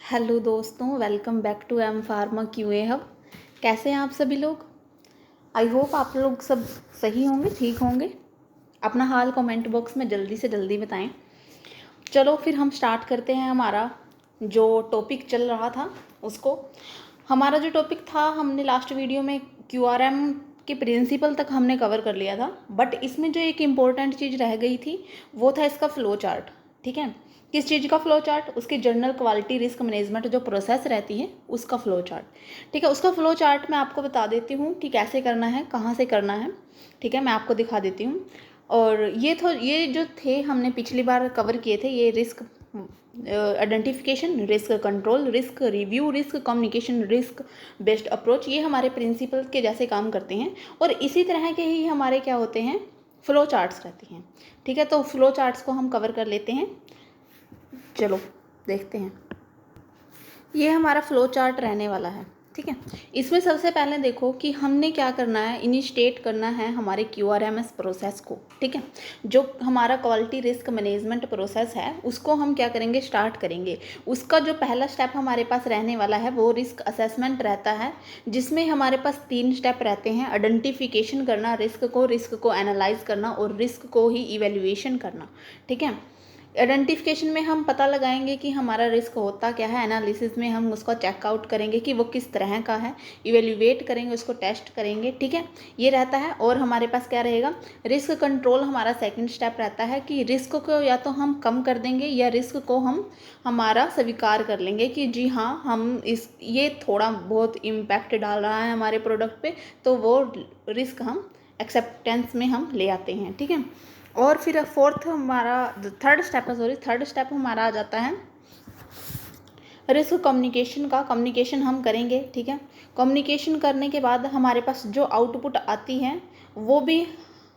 Hello दोस्तों, welcome back to M pharma QA hub. कैसे हैं आप सभी लोग? आई होप आप लोग सब सही होंगे, ठीक होंगे। अपना हाल कमेंट बॉक्स में जल्दी से जल्दी बताएं। चलो फिर हम स्टार्ट करते हैं हमारा जो टॉपिक चल रहा था उसको। हमारा जो टॉपिक था, हमने लास्ट वीडियो में क्यूआरएम के प्रिंसिपल तक हमने कवर कर लिया था, बट इसमें जो एक इम्पोर्टेंट चीज़ रह गई थी वो था इसका फ्लो चार्ट। ठीक है, किस चीज़ का फ्लो चार्ट? उसकी जर्नल क्वालिटी रिस्क मैनेजमेंट जो प्रोसेस रहती है उसका फ्लो चार्ट। ठीक है, उसका फ्लो चार्ट मैं आपको बता देती हूँ कि कैसे करना है, कहाँ से करना है। ठीक है, मैं आपको दिखा देती हूँ। और ये जो थे हमने पिछली बार कवर किए थे, ये risk identification, risk control, risk review, risk communication, risk based approach, ये हमारे प्रिंसिपल के जैसे काम करते हैं। और इसी तरह के ही हमारे क्या होते हैं, फ्लो चार्ट्स रहती हैं। ठीक है, तो फ्लो चार्ट्स को हम कवर कर लेते हैं। चलो देखते हैं। ये हमारा फ्लो चार्ट रहने वाला है। ठीक है, इसमें सबसे पहले देखो कि हमने क्या करना है, इनिशिएट करना है हमारे क्यूआरएमएस प्रोसेस को। ठीक है, जो हमारा क्वालिटी रिस्क मैनेजमेंट प्रोसेस है उसको हम क्या करेंगे, स्टार्ट करेंगे। उसका जो पहला स्टेप हमारे पास रहने वाला है वो रिस्क असेसमेंट रहता है, जिसमें हमारे पास 3 स्टेप रहते हैं। आइडेंटिफिकेशन करना, रिस्क को एनालाइज करना और रिस्क को ही इवेल्युएशन करना। ठीक है, आइडेंटिफिकेशन में हम पता लगाएंगे कि हमारा रिस्क होता क्या है, एनालिसिस में हम उसको चेकआउट करेंगे कि वो किस तरह का है, इवेल्युएट करेंगे, उसको टेस्ट करेंगे। ठीक है, ये रहता है। और हमारे पास क्या रहेगा, रिस्क कंट्रोल हमारा सेकंड स्टेप रहता है कि रिस्क को या तो हम कम कर देंगे या रिस्क को हम हमारा स्वीकार कर लेंगे कि जी हाँ, हम ये थोड़ा बहुत इम्पैक्ट डाल रहा है हमारे प्रोडक्ट पे, तो वो रिस्क हम एक्सेप्टेंस में हम ले आते हैं। ठीक है, और फिर फोर्थ हमारा थर्ड स्टेप हमारा आ जाता है रिस्क कम्युनिकेशन का। कम्युनिकेशन हम करेंगे। ठीक है, कम्युनिकेशन करने के बाद हमारे पास जो आउटपुट आती है वो भी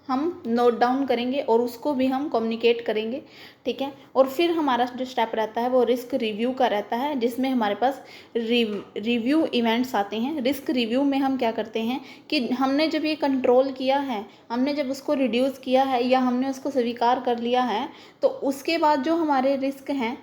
हम नोट डाउन करेंगे और उसको भी हम कम्युनिकेट करेंगे। ठीक है, और फिर हमारा जो स्टेप रहता है वो रिस्क रिव्यू का रहता है, जिसमें हमारे पास रिव्यू इवेंट्स आते हैं। रिस्क रिव्यू में हम क्या करते हैं कि हमने जब ये कंट्रोल किया है, हमने जब उसको रिड्यूस किया है या हमने उसको स्वीकार कर लिया है, तो उसके बाद जो हमारे रिस्क हैं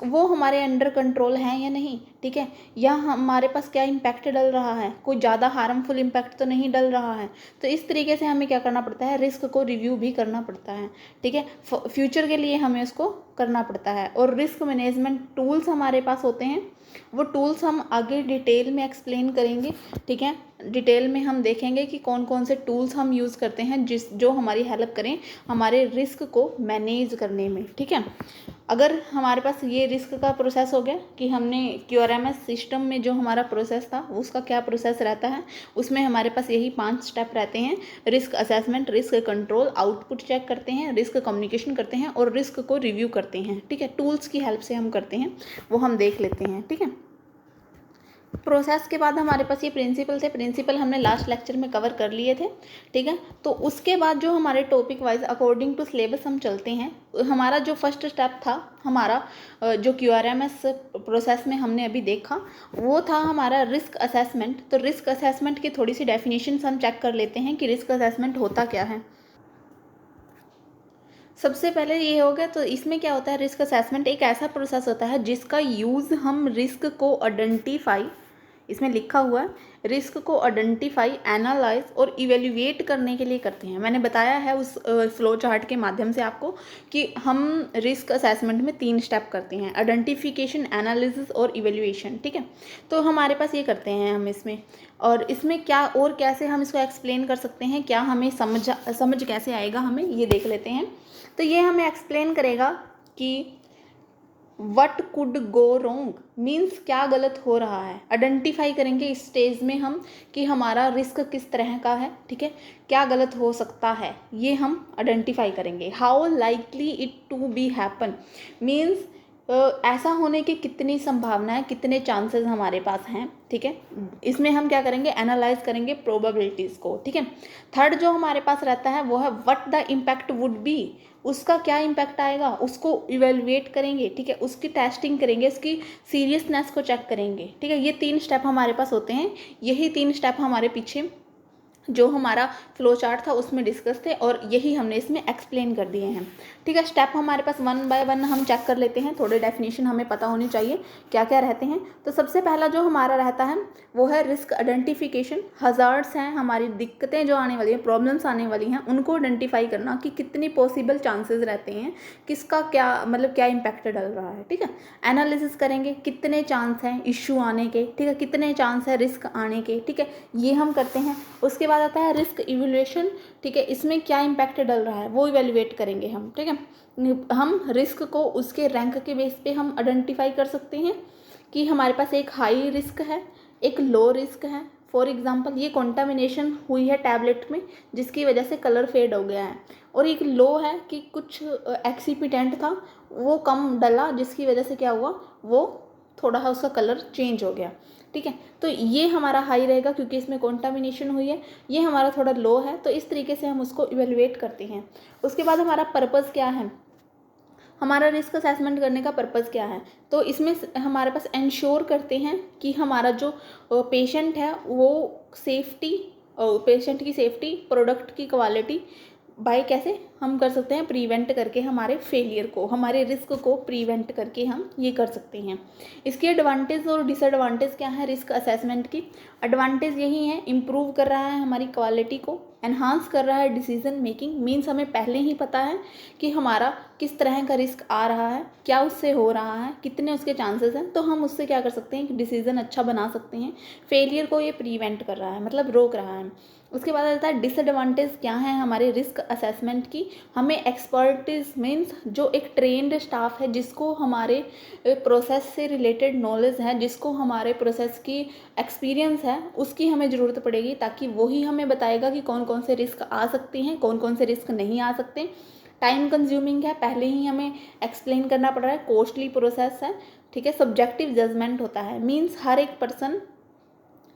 वो हमारे अंडर कंट्रोल हैं या नहीं। ठीक है, या हमारे पास क्या इम्पैक्ट डल रहा है, कोई ज़्यादा हार्मफुल इम्पैक्ट तो नहीं डल रहा है। तो इस तरीके से हमें क्या करना पड़ता है, रिस्क को रिव्यू भी करना पड़ता है। ठीक है, फ्यूचर के लिए हमें उसको करना पड़ता है। और रिस्क मैनेजमेंट टूल्स हमारे पास होते हैं, वो टूल्स हम आगे डिटेल में एक्सप्लेन करेंगे। ठीक है, डिटेल में हम देखेंगे कि कौन कौन से टूल्स हम यूज़ करते हैं जो हमारी हेल्प करें हमारे रिस्क को मैनेज करने में। ठीक है, अगर हमारे पास ये रिस्क का प्रोसेस हो गया कि हमने क्यूआरएमएस सिस्टम में जो हमारा प्रोसेस था उसका क्या प्रोसेस रहता है, उसमें हमारे पास यही 5 स्टेप रहते हैं। Risk assessment, risk control, output check करते हैं, रिस्क कम्युनिकेशन करते हैं और रिस्क को रिव्यू करते हैं। ठीक है, टूल्स की हेल्प से हम करते हैं, वो हम देख लेते हैं। ठीक है, प्रोसेस के बाद हमारे पास ये प्रिंसिपल थे। प्रिंसिपल हमने लास्ट लेक्चर में कवर कर लिए थे। ठीक है, तो उसके बाद जो हमारे topic wise according to syllabus हम चलते हैं। हमारा जो फर्स्ट स्टेप था हमारा जो क्यूआरएमएस प्रोसेस में हमने अभी देखा वो था हमारा रिस्क असेसमेंट। तो रिस्क असेसमेंट की थोड़ी सी डेफिनेशन हम चेक कर लेते हैं कि रिस्क असेसमेंट होता क्या है। सबसे पहले ये हो गया, तो इसमें क्या होता है, रिस्क असेसमेंट एक ऐसा प्रोसेस होता है जिसका यूज़ हम रिस्क को आइडेंटिफाई, इसमें लिखा हुआ है, रिस्क को आइडेंटिफाई, एनालाइज और इवेल्युएट करने के लिए करते हैं। मैंने बताया है उस फ्लो चार्ट के माध्यम से आपको कि हम रिस्क असेसमेंट में 3 स्टेप करते हैं, आइडेंटिफिकेशन, एनालिसिस और इवेल्युएशन। ठीक है, तो हमारे पास ये करते हैं हम इसमें। और इसमें क्या और कैसे हम इसको एक्सप्लेन कर सकते हैं, क्या हमें समझ कैसे आएगा, हमें ये देख लेते हैं। तो ये हमें एक्सप्लेन करेगा कि what could go wrong, means क्या गलत हो रहा है। आइडेंटिफाई करेंगे इस स्टेज में हम कि हमारा रिस्क किस तरह का है। ठीक है, क्या गलत हो सकता है ये हम आइडेंटिफाई करेंगे। How likely it to be happen, means ऐसा होने की कितनी संभावना है, कितने चांसेस हमारे पास हैं। ठीक है, इसमें हम क्या करेंगे, एनालाइज करेंगे प्रोबेबिलिटीज़ को। ठीक है, थर्ड जो हमारे पास रहता है वो है what the impact would be, उसका क्या इम्पैक्ट आएगा उसको इवेलुएट करेंगे। ठीक है, उसकी टेस्टिंग करेंगे, उसकी सीरियसनेस को चेक करेंगे। ठीक है, ये 3 स्टेप हमारे पास होते हैं। यही 3 स्टेप हमारे पीछे जो हमारा फ्लो चार्ट था उसमें डिस्कस थे और यही हमने इसमें एक्सप्लेन कर दिए हैं। ठीक है, स्टेप हमारे पास 1 बाय 1 हम चेक कर लेते हैं। थोड़े डेफिनेशन हमें पता होनी चाहिए क्या क्या रहते हैं। तो सबसे पहला जो हमारा रहता है वो है रिस्क आइडेंटिफिकेशन। हज़ार्ड्स हैं, हमारी दिक्कतें जो आने वाली हैं, प्रॉब्लम्स आने वाली हैं, उनको आइडेंटिफाई करना कि कितनी पॉसिबल चांसेस रहते हैं, किसका क्या मतलब क्या इम्पैक्ट डल रहा है। ठीक है, एनालिसिस करेंगे कितने चांस हैं इशू आने के, ठीक है, कितने चांस है रिस्क आने के। ठीक है, ये हम करते हैं। उसके बाद आता है रिस्क इवैल्यूएशन। ठीक है, इसमें क्या इम्पैक्ट डल रहा है वो इवैल्यूएट करेंगे हम। ठीक है, हम रिस्क को उसके रैंक के बेस पे हम आइडेंटिफाई कर सकते हैं कि हमारे पास एक हाई रिस्क है, एक लो रिस्क है। फॉर एग्जांपल ये कंटामिनेशन हुई है टैबलेट में जिसकी वजह से कलर फेड हो गया है, और एक लो है कि कुछ एक्सीपिटेंट था वो कम डला जिसकी वजह से क्या हुआ, वो थोड़ा सा उसका कलर चेंज हो गया। ठीक है, तो ये हमारा हाई रहेगा क्योंकि इसमें कंटामिनेशन हुई है, ये हमारा थोड़ा लो है। तो इस तरीके से हम उसको इवेलुएट करते हैं। उसके बाद हमारा पर्पज़ क्या है, हमारा रिस्क असेसमेंट करने का पर्पज़ क्या है, तो इसमें हमारे पास इंश्योर करते हैं कि हमारा जो पेशेंट है वो सेफ्टी, पेशेंट की सेफ्टी, प्रोडक्ट की क्वालिटी बाय कैसे हम कर सकते हैं, प्रिवेंट करके हमारे फेलियर को, हमारे रिस्क को प्रिवेंट करके हम ये कर सकते हैं। इसकी एडवांटेज और डिसएडवांटेज क्या है रिस्क असेसमेंट की। एडवांटेज यही है, इम्प्रूव कर रहा है हमारी क्वालिटी को, एनहांस कर रहा है डिसीजन मेकिंग। मीन्स हमें पहले ही पता है कि हमारा किस तरह का रिस्क आ रहा है, क्या उससे हो रहा है, कितने उसके चांसेस हैं, तो हम उससे क्या कर सकते हैं कि डिसीजन अच्छा बना सकते हैं। फेलियर को ये प्रिवेंट कर रहा है, मतलब रोक रहा है। उसके बाद आता है डिसएडवांटेज क्या है हमारे रिस्क असेसमेंट की। हमें एक्सपर्टीज मीन्स जो एक ट्रेंड स्टाफ है, जिसको हमारे प्रोसेस से रिलेटेड नॉलेज है, जिसको हमारे प्रोसेस की एक्सपीरियंस है, उसकी हमें ज़रूरत पड़ेगी, ताकि वही हमें बताएगा कि कौन कौन से रिस्क आ सकते हैं, कौन कौन से रिस्क नहीं आ सकते। टाइम कंज्यूमिंग है, पहले ही हमें एक्सप्लेन करना पड़ रहा है, कॉस्टली प्रोसेस है। ठीक है, सब्जेक्टिव जजमेंट होता है, मीन्स हर एक पर्सन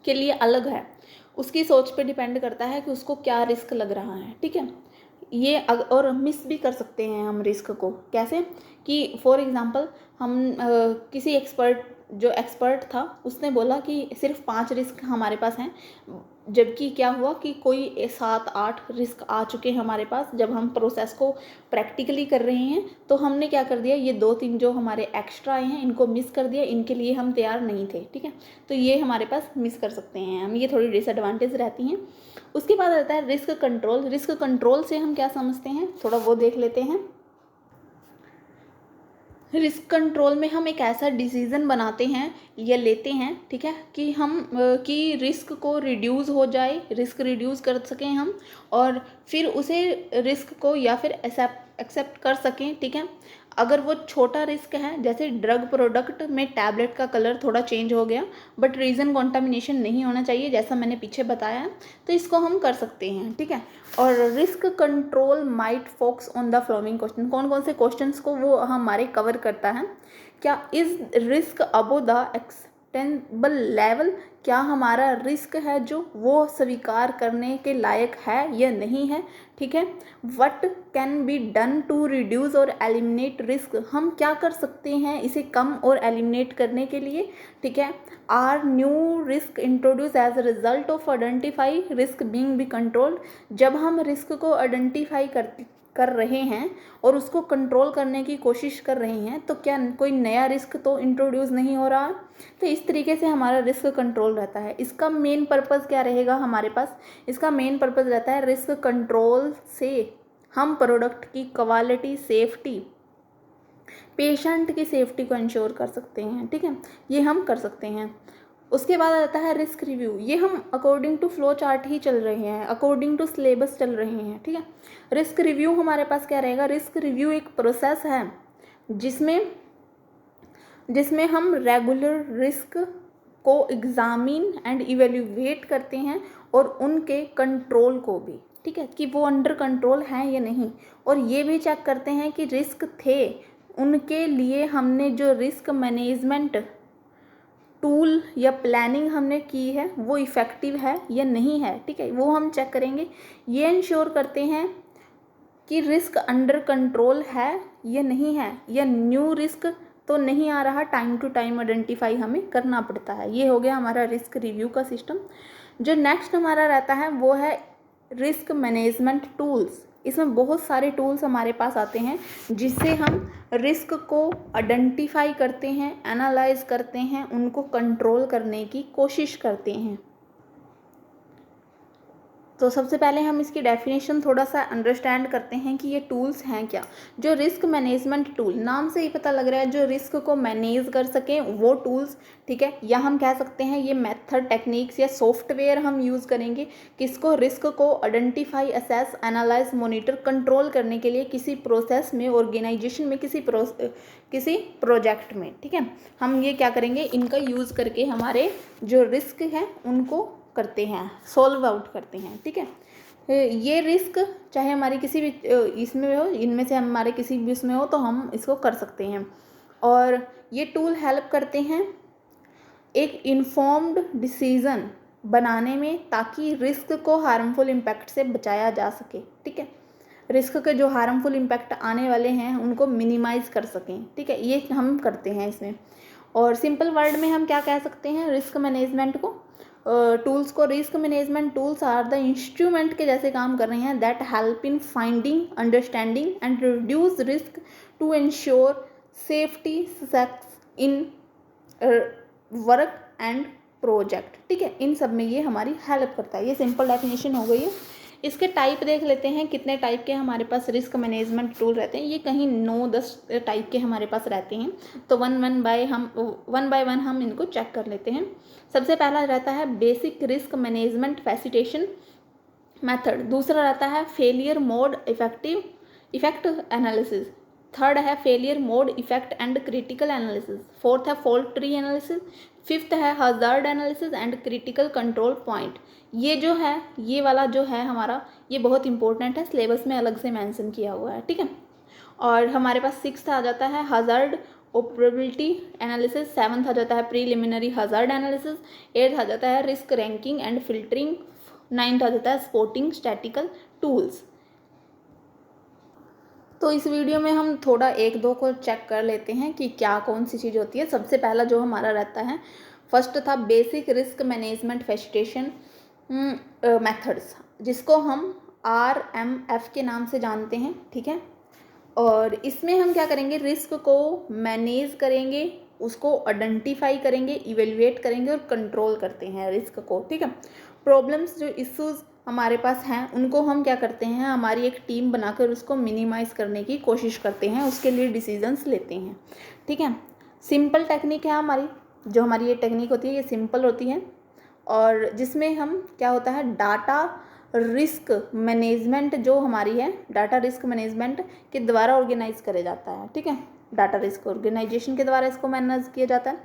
के लिए अलग है, उसकी सोच पे डिपेंड करता है कि उसको क्या रिस्क लग रहा है। ठीक है, ये और मिस भी कर सकते हैं हम रिस्क को, कैसे कि फॉर एग्जांपल हम किसी जो एक्सपर्ट था उसने बोला कि सिर्फ 5 रिस्क हमारे पास हैं, जबकि क्या हुआ कि कोई 7-8 रिस्क आ चुके हैं हमारे पास। जब हम प्रोसेस को प्रैक्टिकली कर रहे हैं तो हमने क्या कर दिया, ये 2-3 जो हमारे एक्स्ट्रा आए हैं इनको मिस कर दिया, इनके लिए हम तैयार नहीं थे। ठीक है, तो ये हमारे पास मिस कर सकते हैं हम, ये थोड़ी डिसएडवांटेज रहती हैं। उसके बाद आता है रिस्क कंट्रोल। रिस्क कंट्रोल से हम क्या समझते हैं, थोड़ा वो देख लेते हैं। रिस्क कंट्रोल में हम एक ऐसा डिसीज़न बनाते हैं या लेते हैं, ठीक है, कि हम कि रिस्क को रिड्यूस हो जाए, रिस्क रिड्यूस कर सकें हम, और फिर उसे रिस्क को या फिर एक्सेप्ट कर सकें। ठीक है, अगर वो छोटा रिस्क है, जैसे ड्रग प्रोडक्ट में टैबलेट का कलर थोड़ा चेंज हो गया बट रीज़न कॉन्टामिनेशन नहीं होना चाहिए जैसा मैंने पीछे बताया है, तो इसको हम कर सकते हैं। ठीक है, और risk control might focus on the following question. कौन कौन से क्वेश्चंस को वो हमारे कवर करता है, क्या is risk above the acceptable level, क्या हमारा रिस्क है जो वो स्वीकार करने के लायक है या नहीं है। ठीक है, what can be done to reduce और एलिमिनेट रिस्क, हम क्या कर सकते हैं इसे कम और एलिमिनेट करने के लिए। ठीक है, are new risk introduce as a result of identify risk being be controlled, जब हम रिस्क को आइडेंटिफाई कर रहे हैं और उसको कंट्रोल करने की कोशिश कर रहे हैं, तो क्या कोई नया रिस्क तो इंट्रोड्यूस नहीं हो रहा। तो इस तरीके से हमारा रिस्क कंट्रोल रहता है। इसका मेन पर्पज़ क्या रहेगा हमारे पास, इसका मेन पर्पज़ रहता है रिस्क कंट्रोल से हम प्रोडक्ट की क्वालिटी, सेफ्टी, पेशेंट की सेफ्टी को इंश्योर कर सकते हैं। ठीक है, ये हम कर सकते हैं। उसके बाद आता है रिस्क रिव्यू। ये हम अकॉर्डिंग टू फ्लो चार्ट ही चल रहे हैं, अकॉर्डिंग टू सिलेबस चल रहे हैं। ठीक है, रिस्क रिव्यू हमारे पास क्या रहेगा, रिस्क रिव्यू एक प्रोसेस है जिसमें हम रेगुलर रिस्क को एग्जामिन एंड इवेल्युएट करते हैं और उनके कंट्रोल को भी। ठीक है, कि वो अंडर कंट्रोल है या नहीं, और ये भी चेक करते हैं कि रिस्क थे उनके लिए हमने जो रिस्क मैनेजमेंट टूल या प्लानिंग हमने की है वो इफ़ेक्टिव है या नहीं है। ठीक है, वो हम चेक करेंगे। ये इंश्योर करते हैं कि रिस्क अंडर कंट्रोल है या नहीं है, या न्यू रिस्क तो नहीं आ रहा, टाइम टू टाइम आइडेंटिफाई हमें करना पड़ता है। ये हो गया हमारा रिस्क रिव्यू का सिस्टम। जो नेक्स्ट हमारा रहता है वो है रिस्क मैनेजमेंट टूल्स। इसमें बहुत सारे टूल्स हमारे पास आते हैं जिससे हम रिस्क को आइडेंटिफाई करते हैं, एनालाइज करते हैं, उनको कंट्रोल करने की कोशिश करते हैं। तो सबसे पहले हम इसकी डेफिनेशन थोड़ा सा अंडरस्टैंड करते हैं कि ये टूल्स हैं क्या। जो रिस्क मैनेजमेंट टूल, नाम से ही पता लग रहा है जो रिस्क को मैनेज कर सकें वो टूल्स, ठीक है। या हम कह सकते हैं ये मेथड, टेक्निक्स या सॉफ्टवेयर हम यूज़ करेंगे किसको, रिस्क को identify, assess, analyse, monitor, control करने के लिए किसी प्रोसेस में, ऑर्गेनाइजेशन में, किसी प्रोजेक्ट में, ठीक है। हम ये क्या करेंगे, इनका यूज़ करके हमारे जो रिस्क हैं उनको करते हैं, सॉल्व आउट करते हैं, ठीक है। ये रिस्क चाहे हमारी किसी भी इसमें हो, इनमें से हमारे किसी भी उसमें हो तो हम इसको कर सकते हैं। और ये टूल हेल्प करते हैं एक इन्फॉर्म्ड डिसीज़न बनाने में ताकि रिस्क को हार्मफुल इम्पैक्ट से बचाया जा सके, ठीक है। रिस्क के जो हार्मफुल इम्पैक्ट आने वाले हैं उनको मिनिमाइज़ कर सकें, ठीक है। ये हम करते हैं इसमें। और सिंपल वर्ड में हम क्या कह सकते हैं रिस्क मैनेजमेंट को, टूल्स को, risk management tools are the instrument के जैसे काम कर रहे हैं that help in finding, understanding and reduce risk to ensure safety success in work and project, ठीक है। इन सब में ये हमारी हेल्प करता है। ये सिंपल डेफिनेशन हो गई है। इसके टाइप देख लेते हैं, कितने टाइप के हमारे पास रिस्क मैनेजमेंट टूल रहते हैं। ये कहीं 9-10 टाइप के हमारे पास रहते हैं। तो वन बाय वन हम इनको चेक कर लेते हैं। सबसे पहला रहता है basic risk management facilitation method. दूसरा रहता है failure mode effect analysis. Third है failure mode effect and critical analysis. Fourth है फॉल्ट ट्री एनालिसिस। फिफ्थ है hazard analysis and critical control point. ये जो है, ये वाला जो है हमारा, ये बहुत इंपॉर्टेंट है, सिलेबस में अलग से मेंशन किया हुआ है, ठीक है। और हमारे पास सिक्स्थ आ जाता है हजार्ड ओपरेबिलिटी एनालिसिस। सेवन्थ आ जाता है प्रीलिमिनरी हजार्ड एनालिसिस। एट्थ आ जाता है risk ranking and filtering. Ninth आ जाता है स्पॉटिंग स्टैटिकल टूल्स। तो इस वीडियो में हम थोड़ा एक दो को चेक कर लेते हैं कि क्या कौन सी चीज़ होती है। सबसे पहला जो हमारा रहता है, फर्स्ट था basic risk management facilitation methods, जिसको हम RMF के नाम से जानते हैं, ठीक है। और इसमें हम क्या करेंगे, रिस्क को मैनेज करेंगे, उसको आइडेंटिफाई करेंगे, इवेल्युएट करेंगे और कंट्रोल करते हैं रिस्क को, ठीक है। प्रॉब्लम्स, जो इश्यूज हमारे पास हैं उनको हम क्या करते हैं, हमारी एक टीम बनाकर उसको मिनिमाइज़ करने की कोशिश करते हैं, उसके लिए डिसीजंस लेते हैं, ठीक है। सिंपल टेक्निक है हमारी, जो हमारी ये टेक्निक होती है ये सिंपल होती है। और जिसमें हम क्या होता है, डाटा रिस्क मैनेजमेंट जो हमारी है, डाटा रिस्क मैनेजमेंट के द्वारा ऑर्गेनाइज किया जाता है, ठीक है। डाटा रिस्क ऑर्गेनाइजेशन के द्वारा इसको मैनेज किया जाता है।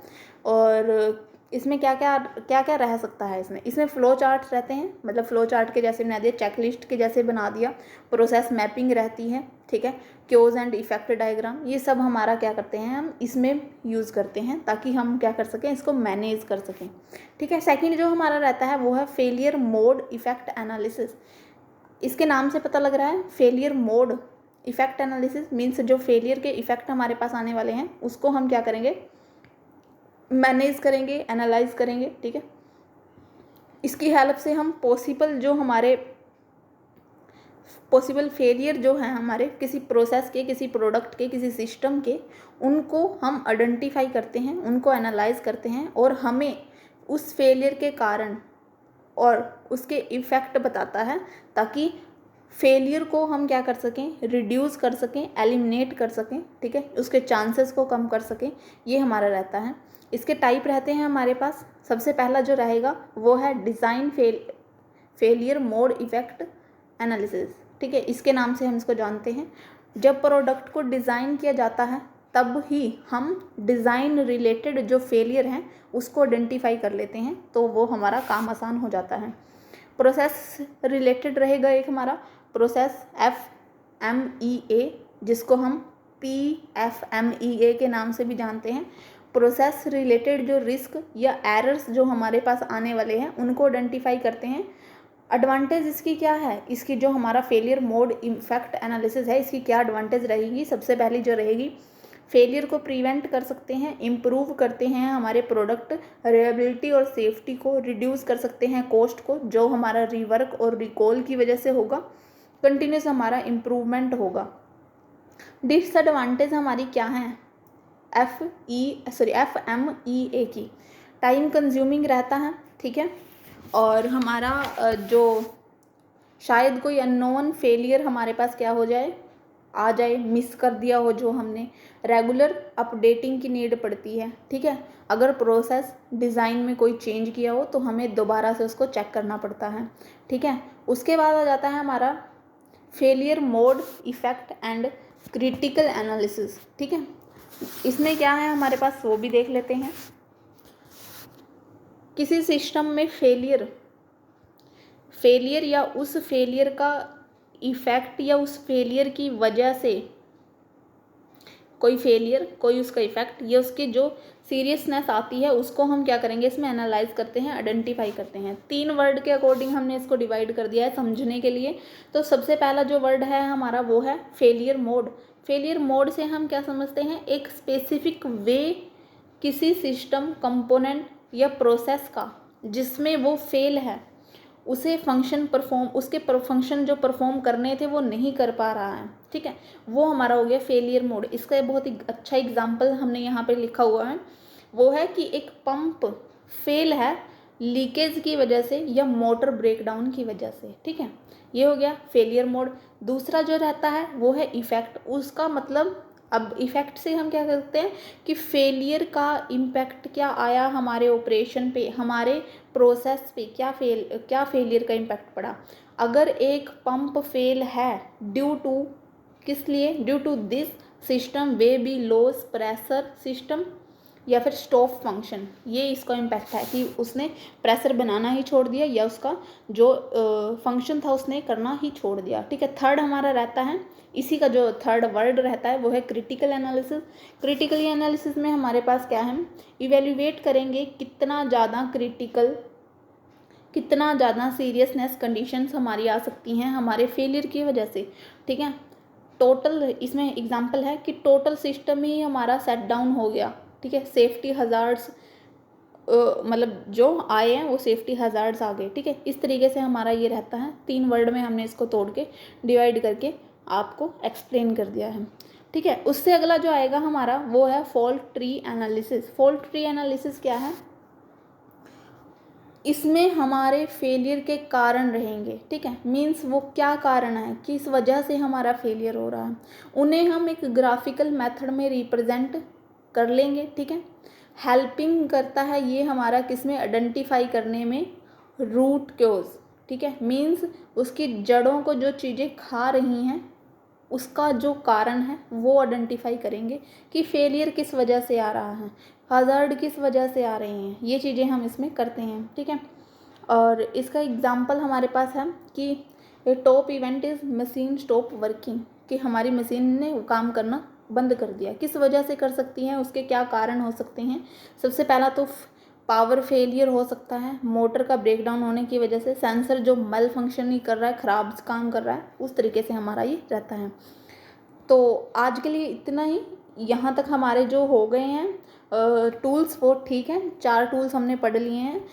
और इसमें क्या क्या रह सकता है, इसमें फ्लो चार्ट रहते हैं, मतलब फ्लो चार्ट के जैसे बना दिया, चेकलिस्ट के जैसे बना दिया, प्रोसेस मैपिंग रहती है, ठीक है। क्योज एंड इफेक्ट डायग्राम, ये सब हमारा क्या करते हैं, हम इसमें यूज़ करते हैं ताकि हम क्या कर सकें, इसको मैनेज कर सकें, ठीक है। सेकंड जो हमारा रहता है वो है फेलियर मोड इफेक्ट एनालिसिस। इसके नाम से पता लग रहा है, failure mode effect analysis means जो फेलियर के इफेक्ट हमारे पास आने वाले हैं उसको हम क्या करेंगे, मैनेज करेंगे, एनालाइज करेंगे, ठीक है। इसकी हेल्प से हम पॉसिबल फेलियर जो हैं हमारे किसी प्रोसेस के, किसी प्रोडक्ट के, किसी सिस्टम के, उनको हम आइडेंटिफाई करते हैं, उनको एनालाइज करते हैं और हमें उस फेलियर के कारण और उसके इफ़ेक्ट बताता है ताकि फेलियर को हम क्या कर सकें, रिड्यूस कर सकें, एलिमिनेट कर सकें, ठीक है, उसके चांसेस को कम कर सकें। ये हमारा रहता है। इसके टाइप रहते हैं हमारे पास। सबसे पहला जो रहेगा वो है design failure mode effect analysis, ठीक है। इसके नाम से हम इसको जानते हैं। जब प्रोडक्ट को डिज़ाइन किया जाता है तब ही हम डिज़ाइन रिलेटेड जो फेलियर हैं उसको आइडेंटिफाई कर लेते हैं, तो वो हमारा काम आसान हो जाता है। प्रोसेस रिलेटेड रहेगा एक हमारा प्रोसेस FMEA, जिसको हम PFMEA के नाम से भी जानते हैं। प्रोसेस रिलेटेड जो रिस्क या एरर्स जो हमारे पास आने वाले हैं उनको आइडेंटिफाई करते हैं। एडवांटेज इसकी क्या है, इसकी जो हमारा फेलियर मोड इफेक्ट एनालिसिस है इसकी क्या एडवांटेज रहेगी, सबसे पहली जो रहेगी फेलियर को प्रिवेंट कर सकते हैं, इम्प्रूव करते हैं हमारे प्रोडक्ट रिलायबिलिटी और सेफ्टी को, रिड्यूस कर सकते हैं कॉस्ट को जो हमारा रीवर्क और रिकॉल की वजह से होगा, कंटिन्यूस हमारा इम्प्रूवमेंट होगा। डिसएडवांटेज हमारी क्या है, FMEA की, टाइम कंज्यूमिंग रहता है, ठीक है, और हमारा जो शायद कोई अननोन फेलियर हमारे पास क्या हो जाए, आ जाए, मिस कर दिया हो जो हमने, रेगुलर अपडेटिंग की नीड पड़ती है, ठीक है, अगर प्रोसेस डिज़ाइन में कोई चेंज किया हो तो हमें दोबारा से उसको चेक करना पड़ता है, ठीक है। उसके बाद आ जाता है हमारा failure mode, effect and critical analysis, ठीक है। इसमें क्या है हमारे पास वो भी देख लेते हैं। किसी सिस्टम में फेलियर या उस फेलियर का इफ़ेक्ट या उस फेलियर की वजह से कोई फेलियर, कोई उसका इफ़ेक्ट या उसकी जो सीरियसनेस आती है उसको हम क्या करेंगे, इसमें एनालाइज करते हैं, आइडेंटिफाई करते हैं। 3 वर्ड के अकॉर्डिंग हमने इसको डिवाइड कर दिया है समझने के लिए। तो सबसे पहला जो वर्ड है हमारा वो है फेलियर मोड। फेलियर मोड से हम क्या समझते हैं, एक स्पेसिफिक वे किसी सिस्टम, कंपोनेंट या प्रोसेस का जिसमें वो फेल है, उसे उसके फंक्शन जो परफॉर्म करने थे वो नहीं कर पा रहा है, ठीक है, वो हमारा हो गया फेलियर मोड। इसका बहुत ही अच्छा एग्जांपल हमने यहाँ पे लिखा हुआ है, वो है कि एक पंप फेल है लीकेज की वजह से या मोटर ब्रेकडाउन की वजह से, ठीक है, ये हो गया फेलियर मोड। दूसरा जो रहता है वो है इफ़ेक्ट। उसका मतलब, अब इफ़ेक्ट से हम क्या करते हैं कि फेलियर का इम्पैक्ट क्या आया हमारे ऑपरेशन पे, हमारे प्रोसेस पे, क्या फेलियर का इम्पैक्ट पड़ा। अगर एक पंप फेल है ड्यू टू, किस लिए, due to this system way be loss pressure system या फिर स्टॉप फंक्शन, ये इसका इम्पैक्ट है कि उसने प्रेशर बनाना ही छोड़ दिया या उसका जो फंक्शन था उसने करना ही छोड़ दिया, ठीक है। थर्ड हमारा रहता है, इसी का जो थर्ड वर्ड रहता है वो है क्रिटिकल एनालिसिस। क्रिटिकल एनालिसिस में हमारे पास क्या है, इवेल्युएट करेंगे कितना ज़्यादा सीरियसनेस कंडीशंस हमारी आ सकती हैं हमारे फेलियर की वजह से, ठीक है। टोटल इसमें एग्जांपल है कि टोटल सिस्टम ही हमारा सेट डाउन हो गया, ठीक है, सेफ्टी हज़ार्ड्स मतलब जो आए हैं वो सेफ्टी हज़ार्ड्स आ गए, ठीक है। इस तरीके से हमारा ये रहता है। 3 वर्ड में हमने इसको तोड़ के डिवाइड करके आपको एक्सप्लेन कर दिया है, ठीक है। उससे अगला जो आएगा हमारा वो है fault tree analysis. Fault tree analysis क्या है, इसमें हमारे फेलियर के कारण रहेंगे, ठीक है, मीन्स वो क्या कारण है, किस वजह से हमारा फेलियर हो रहा है, उन्हें हम एक ग्राफिकल मेथड में रिप्रेजेंट कर लेंगे, ठीक है। हेल्पिंग करता है ये हमारा किसमें, आइडेंटिफाई करने में रूट कॉज, ठीक है, मीन्स उसकी जड़ों को जो चीज़ें खा रही हैं उसका जो कारण है वो आइडेंटिफाई करेंगे कि फेलियर किस वजह से आ रहा है, हज़ार्ड किस वजह से आ रही हैं, ये चीज़ें हम इसमें करते हैं, ठीक है। और इसका एग्जांपल हमारे पास है कि a top event is machine stop working, कि हमारी मशीन ने काम करना बंद कर दिया, किस वजह से कर सकती हैं, उसके क्या कारण हो सकते हैं। सबसे पहला तो पावर फेलियर हो सकता है, मोटर का ब्रेकडाउन होने की वजह से, सेंसर जो मल फंक्शन नहीं कर रहा है, ख़राब काम कर रहा है, उस तरीके से हमारा ये रहता है। तो आज के लिए इतना ही, यहाँ तक हमारे जो हो गए हैं टूल्स वो ठीक है, 4 टूल्स हमने पढ़ लिए हैं।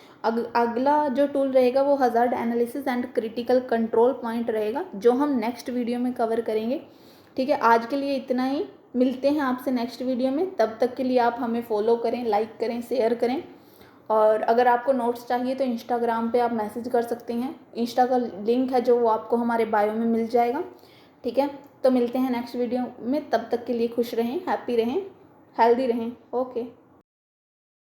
अगला जो टूल रहेगा वो hazard analysis and critical control point रहेगा जो हम नेक्स्ट वीडियो में कवर करेंगे, ठीक है। आज के लिए इतना ही, मिलते हैं आपसे नेक्स्ट वीडियो में। तब तक के लिए आप हमें फॉलो करें, लाइक करें, शेयर करें, और अगर आपको नोट्स चाहिए तो इंस्टाग्राम पे आप मैसेज कर सकते हैं, इंस्टा का लिंक है जो वो आपको हमारे बायो में मिल जाएगा, ठीक है। तो मिलते हैं नेक्स्ट वीडियो में, तब तक के लिए खुश रहें, हैप्पी रहें, हेल्दी रहें, ओके।